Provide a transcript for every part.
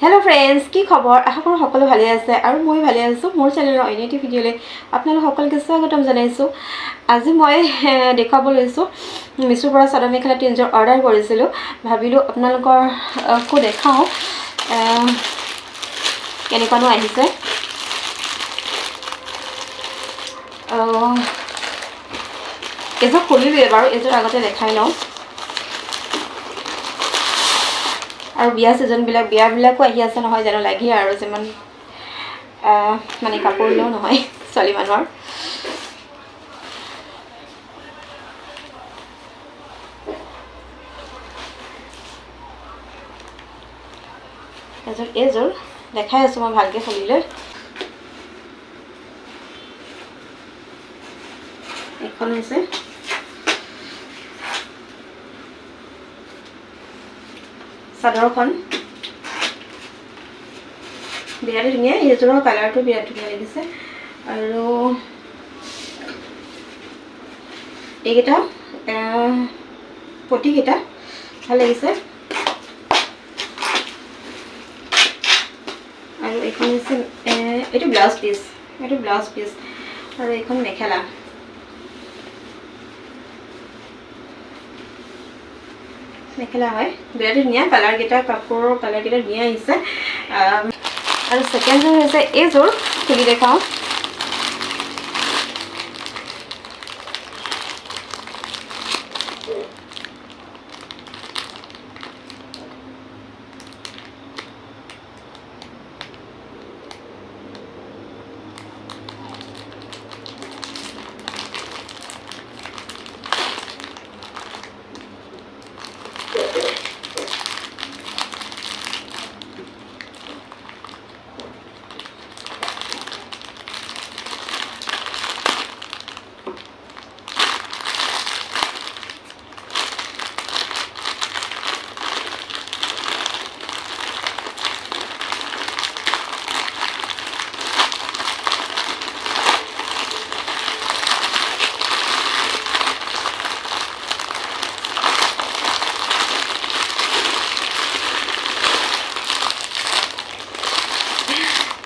Hello friends की खबर आशा करूँ সকলো ভালে আছে আৰু মই ভালে আছো মোৰ চেনেলৰ অন্য এটি ভিডিঅ'লৈ আপোনালোক সকলোকে স্বাগতম জনাইছো আজি মই দেখাব লৈছো মিছোৰ পৰা চাদৰ মেখেলা তিনজোৰ অৰ্ডাৰ কৰিছিলো ভাবিলো আপোনালোককো দেখাও কেনেকুৱানো আহিছে এযোৰ খুলিলোৱে বাৰু এযোৰ আগতে দেখাই লওঁ আৰু বিয়া সিজনবিলাক বিয়াবিলাকো আহি আছে নহয় জানো লাগি আৰু যেমান মানে কাপোৰলেও নহয় ছোৱালী মানুহৰ এযোৰ দেখাই আছো মই ভালকে খুলিলৈ এখন হৈছে চাদৰখন বিৰাট ধুনীয়া এইযোৰৰ কালাৰটো বিৰাট ধুনীয়া লাগিছে আৰু এইকেইটা পটিকেইটা ভাল লাগিছে আৰু এইখন হৈছে এইটো ব্লাউজ পিচ আৰু এইখন মেখেলা মেখেলা হয় বিৰাট ধুনীয়া কালাৰকেইটা কাপোৰৰ কালাৰকেইটা ধুনীয়া আহিছে আৰু সেকেন্ডযোৰ হৈছে এইযোৰ খুলি দেখাওঁ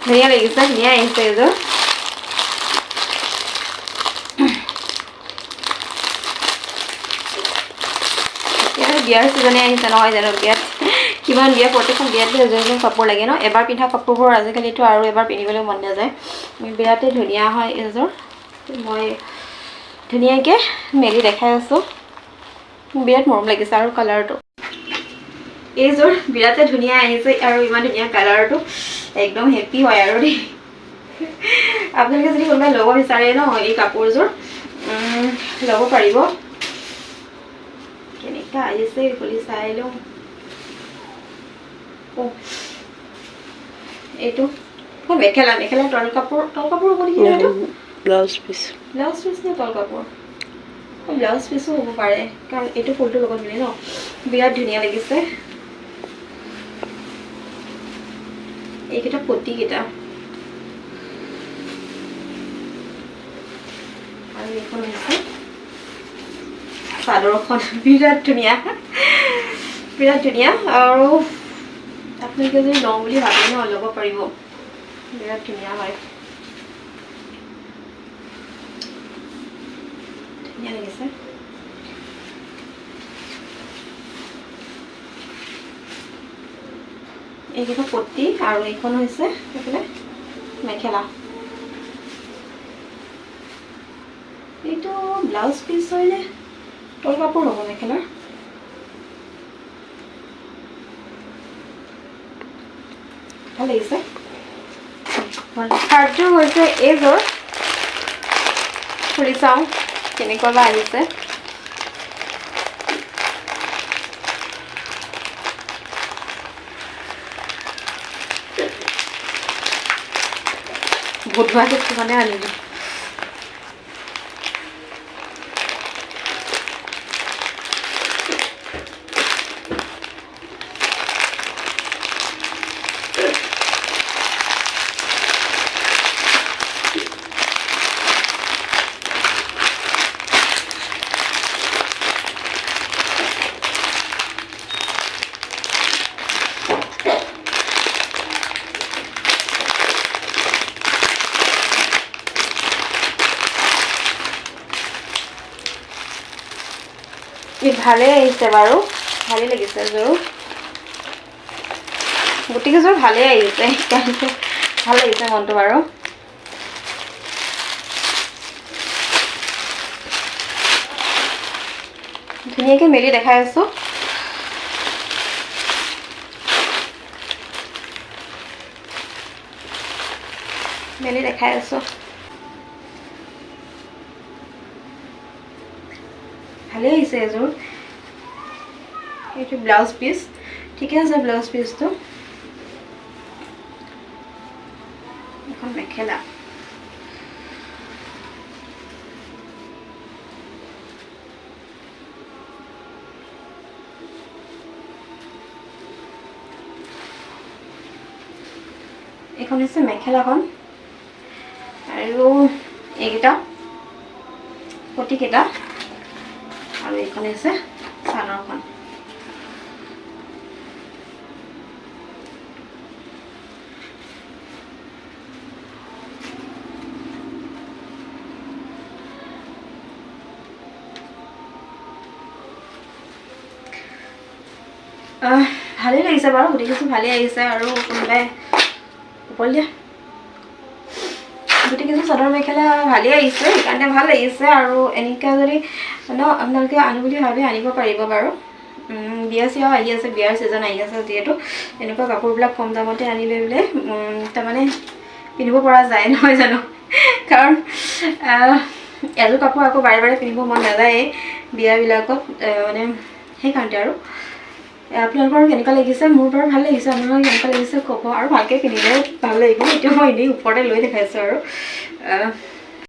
ধুনীয়া লাগিছে ধুনীয়া আহিছে এইযোৰ বিয়াৰ ছিজনে আহিছে নহয় জানো বিয়াত কিমান বিয়া প্ৰত্যেকখন বিয়াতে এযোৰ কাপোৰ লাগে ন এবাৰ পিন্ধা কাপোৰবোৰ আজিকালিতো আৰু এবাৰ পিন্ধিবলৈ মন নাযায় বিৰাটেই ধুনীয়া হয় এইযোৰ মই ধুনীয়াকৈ মেলি দেখাই আছোঁ বিৰাট মৰম লাগিছে আৰু কালাৰটো এইযোৰ বিৰাটে ধুনীয়া আহিছে আৰু ইমান ধুনীয়া কালাৰটো একদম হেপি হয় আৰু দেই আপোনালোকে যদি কোনোবাই ল'ব বিচাৰে ন এই কাপোৰযোৰ ল'ব পাৰিব কেনেকুৱা আহিছে খুলি চাই লওঁ এইটো মেখেলা তল কাপোৰ হ'ব নেকি এইটো ব্লাউজ পিচ নে তল কাপোৰ ব্লাউজ পিচো হ'ব পাৰে কাৰণ এইটো ফুলটোৰ লগত মিলে ন বিৰাট ধুনীয়া লাগিছে এইকেইটা পটিকেইটা আৰু এইখন হৈছে চাদৰখন বিৰাট ধুনীয়া আৰু আপোনালোকে যদি লওঁ বুলি ভাবে ন ল'ব পাৰিব বিৰাট ধুনীয়া হয় ধুনীয়া লাগিছে এইকেইটা পটি আৰু এইখন হৈছে এইফালে মেখেলা এইটো ব্লাউজ পিচ হয় নে তল কাপোৰ হ'ব মেখেলাৰ ভাল লাগিছে থাৰ্ডযোৰ হৈছে এইযোৰ খুলি চাওঁ কেনেকুৱা বা আহিছে বুধবাৰ কিছুমানে আনিলোঁ ভালেই আহিছে বাৰু, ভালেই লাগিছে এযোৰ, গোটেইকেইযোৰ ভালেই আহিছে, সেইকাৰণে ভাল লাগিছে মনটো বাৰু। ধুনীয়াকৈ মেলি দেখাই আছোঁ। মেলি দেখাই আছোঁ। ভালেই আহিছে এযোৰ। এইটো ব্লাউজ পিচ, ঠিকে আছে ব্লাউজ পিচটো। এখন মেখেলা, এইখন হৈছে মেখেলাখন, আৰু এইকেইটা পটিকেইটা, আৰু এইখন হৈছে চাদৰখন। ভালেই লাগিছে বাৰু, গোটেইকেইযোৰ ভালেই আহিছে। আৰু কোনোবাই ওপৰ দিয়া, গোটেইকেইযোৰ চাদৰ মেখেলা ভালেই আহিছে, সেইকাৰণে ভাল লাগিছে। আৰু এনেকৈ যদি মানে আপোনালোকে আনো বুলি ভাবি আনিব পাৰিব বাৰু। বিয়া চিয়াও আহি আছে, বিয়াৰ ছিজন আহি আছে যিহেতু, এনেকুৱা কাপোৰবিলাক কম দামতে আনি লৈ পেলাই তাৰমানে পিন্ধিব পৰা যায়, নহয় জানো? কাৰণ এযোৰ কাপোৰ আকৌ বাৰে বাৰে পিন্ধিব মন নাযায়েই বিয়াবিলাকত, মানে সেইকাৰণতে আৰু। আপোনালোকৰ কেনেকুৱা লাগিছে? মোৰ বাৰু ভাল লাগিছে, আপোনালোকৰ কেনেকুৱা লাগিছে ক'ব, আৰু ভালকৈ পিন্ধিলেও ভাল লাগিব। এতিয়া মই এনেই ওপৰতে লৈ দেখাইছোঁ আৰু।